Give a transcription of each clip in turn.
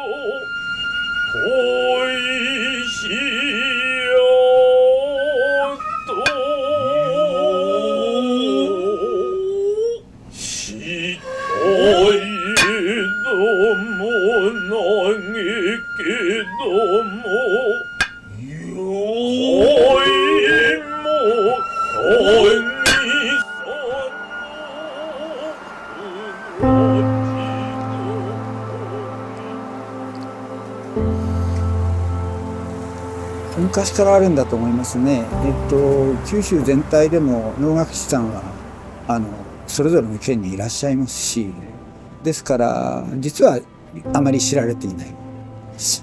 恋しよとしたいども嘆けども恋も恋昔からあるんだと思いますね。九州全体でも能楽師さんはそれぞれの県にいらっしゃいますし、ですから実はあまり知られていない。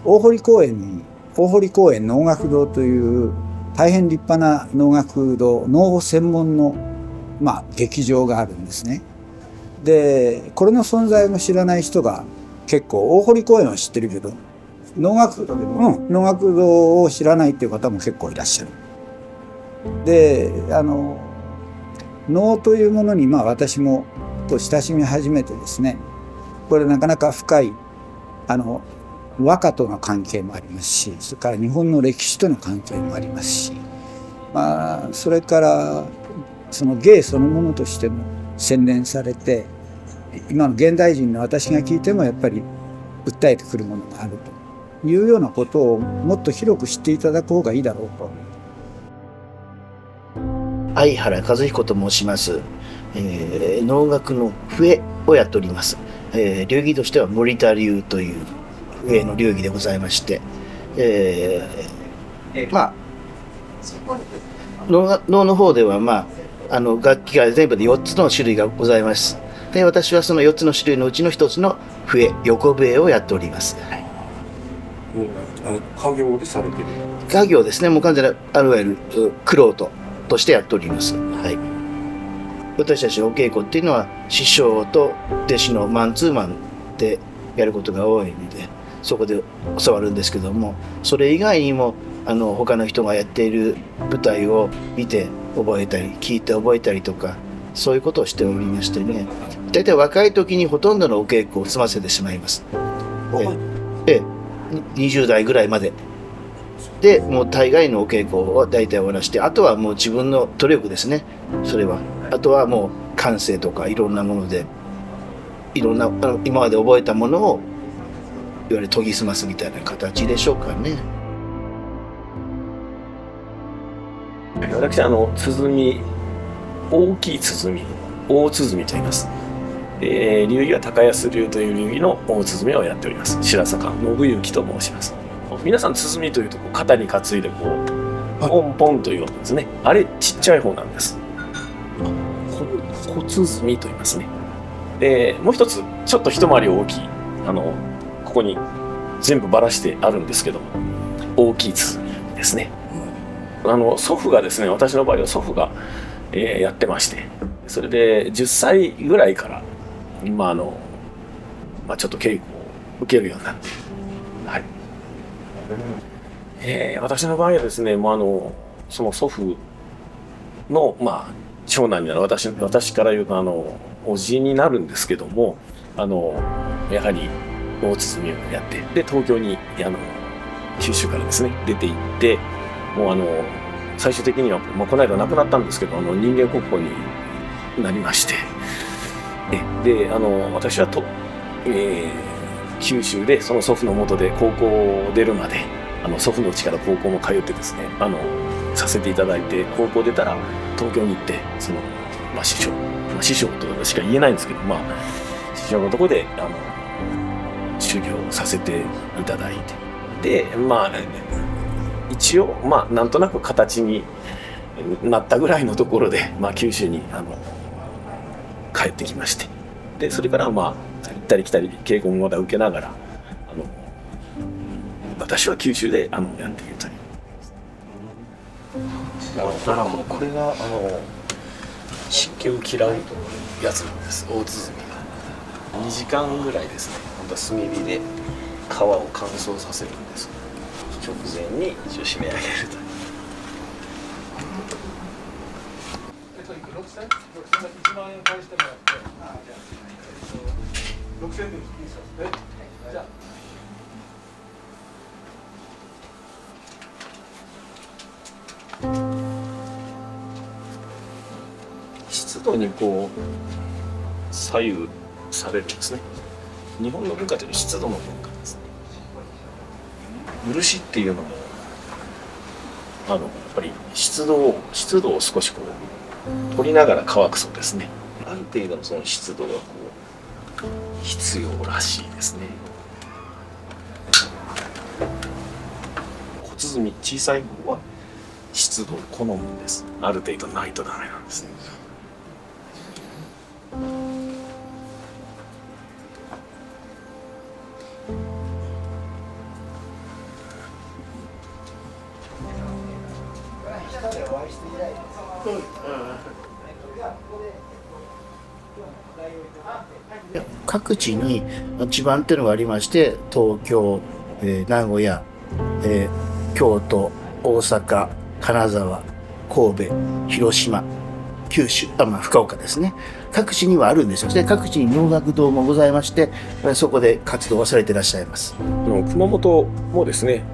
大堀公園能楽堂という大変立派な能楽堂、能専門の劇場があるんですね。でこれの存在も知らない人が結構、大堀公園は知ってるけど能楽堂を知らないっていう方も結構いらっしゃる。で能というものに私も親しみ始めてですね、これなかなか深い和歌との関係もありますし、それから日本の歴史との関係もありますし、それからその芸そのものとしても洗練されて、今の現代人の私が聞いてもやっぱり訴えてくるものがあるというようなことをもっと広く知っていただく方がいいだろうと。相原和彦と申します。能楽の笛をやっております。流儀としては森田流という笛の流儀でございまして、能の方では楽器が全部で4つの種類がございます。で私はその4つの種類のうちの1つの笛、横笛をやっております。家業でされてる？家業ですね。もう完全ないわゆる玄人としてやっております。はい。私たちのお稽古っていうのは師匠と弟子のマンツーマンでやることが多いので、そこで教わるんですけども、それ以外にも他の人がやっている舞台を見て覚えたり、聞いて覚えたりとか、そういうことをしておりましてね、大体若い時にほとんどのお稽古を済ませてしまいます。20代ぐらいまででもう大概のお稽古を大体終わらして、あとはもう自分の努力ですね。それはあとはもう感性とかいろんなもので、いろんな今まで覚えたものをいわゆる研ぎ澄ますみたいな形でしょうかね。私鼓、大きい鼓、大鼓と言います。流儀は高安流という流儀の大鼓をやっております。白坂信之と申します。皆さん鼓というと肩に担いでポンポンという音ですね。あれちっちゃい方なんです。小鼓と言いますね。でもう一つちょっと一回り大きいここに全部ばらしてあるんですけども、大きい鼓ですね。祖父がですね、私の場合は祖父が、やってまして、それで10歳ぐらいからちょっと稽古を受けるようになって、はい。私の場合はですね、その祖父の長男になる私から言うとおじになるんですけども、やはり大鼓をやって、で東京に九州からですね出て行って、もう最終的にはこの間亡くなったんですけど人間国宝になりまして、で私は九州でその祖父の下で高校を出るまで祖父の家から高校も通ってですねさせていただいて、高校出たら東京に行って師匠としか言えないんですけど、師匠のところで修行させていただいて、で一応なんとなく形になったぐらいのところで、九州に帰ってきまして、でそれから行ったり来たり稽古もまだ受けながら私は九州でやっているという。これが湿気を嫌うやつなんです。大鼓が2時間ぐらいですね、本当は炭火で皮を乾燥させるんです。直前に一応締め上げるという。1万円返してもらって、6000でいいですか？じゃあ度にこう左右されるんですね。日本の文化というのは湿度の文化ですね。漆っていうのもやっぱり湿度を少しこう取りながら乾くそうですね。ある程度のその湿度がこう必要らしいですね。小鼓小さい方は湿度を好むんです。ある程度ないとダメなんですね。各地に地盤っていうのがありまして、東京、名古屋、京都、大阪、金沢、神戸、広島、九州、福岡ですね。各地にはあるんですよ。で、各地に能楽堂もございまして、そこで活動をされていらっしゃいます。熊本もですね、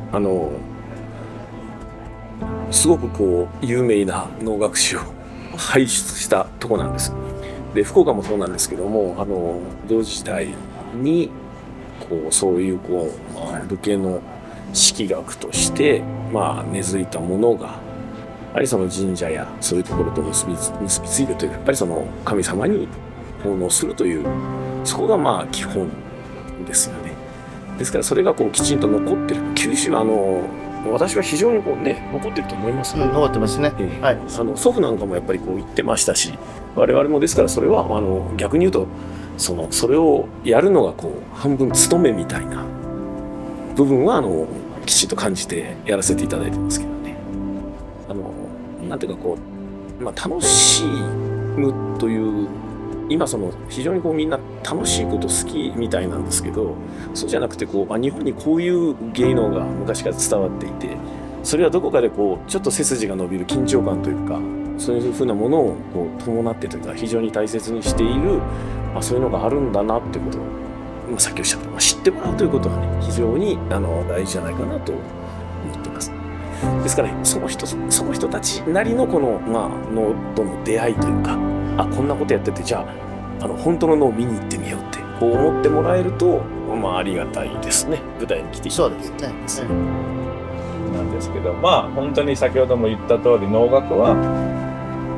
すごくこう有名な能楽師を輩出したとこなんです。で、福岡もそうなんですけども、同時代にこうそういう武家の式楽として根付いたものがやはりその神社やそういうところと結びついてという、やっぱりその神様に奉納するという、そこが基本ですよね。ですからそれがこうきちんと残ってる。九州は私は非常にこうね残ってると思います、ね。残ってますね。はい。祖父なんかもやっぱりこう言ってましたし、我々もですからそれは逆に言うとそれをやるのがこう半分務めみたいな部分はきちんと感じてやらせていただいてますけどね。なんていうかこう楽しむという今非常にこうみんな楽しいこと好きみたいなんですけど、そうじゃなくて日本にこういう芸能が昔から伝わっていて、それはどこかでこうちょっと背筋が伸びる緊張感というか、そういうふうなものをこう伴ってというか非常に大切にしている、そういうのがあるんだなっていうことを、さっきおっしゃった、知ってもらうということはね非常に大事じゃないかなと思っています。ですから、その人たちなりのこの能との出会いというか、こんなことやってて、じゃあ本当の能を見に行ってみようってこう思ってもらえるとありがたいですね。舞台に来ていただけるとですね。なんですけど、本当に先ほども言った通り、能楽は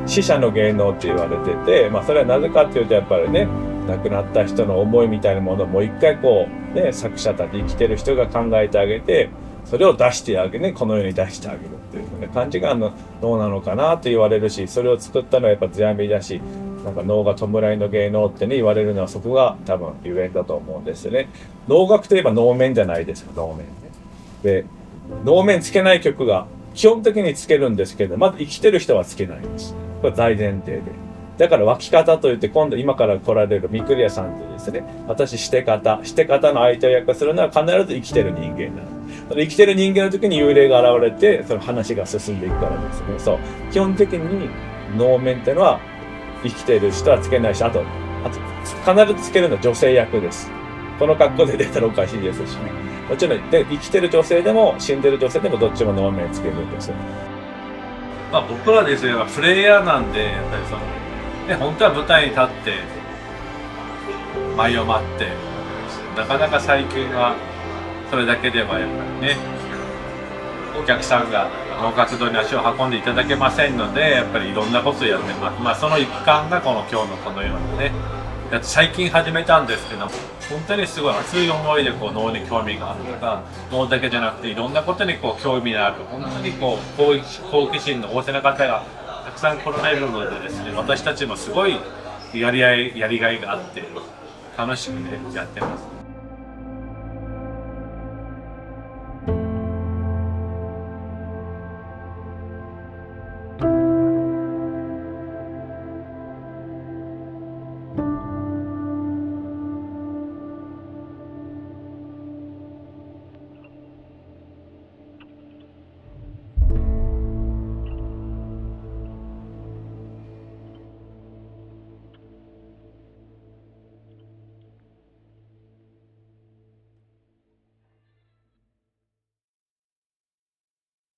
死者の芸能って言われてて、それはなぜかっていうと、やっぱりね、亡くなった人の思いみたいなものをもう一回作者たち、生きてる人が考えてあげて、それを出してあげる、この世に出してあげるっていう感じが能なのかなと言われるし、それを作ったのはやっぱ世阿弥だし、能が弔いの芸能ってね言われるのはそこが多分ゆえんだと思うんですよね。能楽といえば能面じゃないですか、能面ね。で、能面つけない曲が基本的につけるんですけど、まず生きてる人はつけないんです。これ大前提で。だから脇方といって、今から来られる御厨さんとですね、私して方の相手を役するのは必ず生きてる人間なんです。生きてる人間の時に幽霊が現れて、その話が進んでいくからですね。そう。基本的に能面っていうのは生きてる人はつけないし、あと必ずつけるのは女性役です。この格好で出たらおかしいですしね。もちろんで生きてる女性でも死んでる女性でもどっちも能面つけるんですよ。僕らですね、プレイヤーなんで、やっぱり本当は舞台に立って舞を待って、なかなか最近はそれだけではやっぱりね、お客さんが能楽堂に足を運んでいただけませんので、やっぱりいろんなことをやってます。その一環が今日のこのようなね、最近始めたんですけども、本当にすごい熱い思いで能に興味があるとか、能だけじゃなくていろんなことに興味がある、本当に好奇心の旺盛な方がたくさん来られるのでですね、私たちもすごいやりがいがあって楽しくねやってます。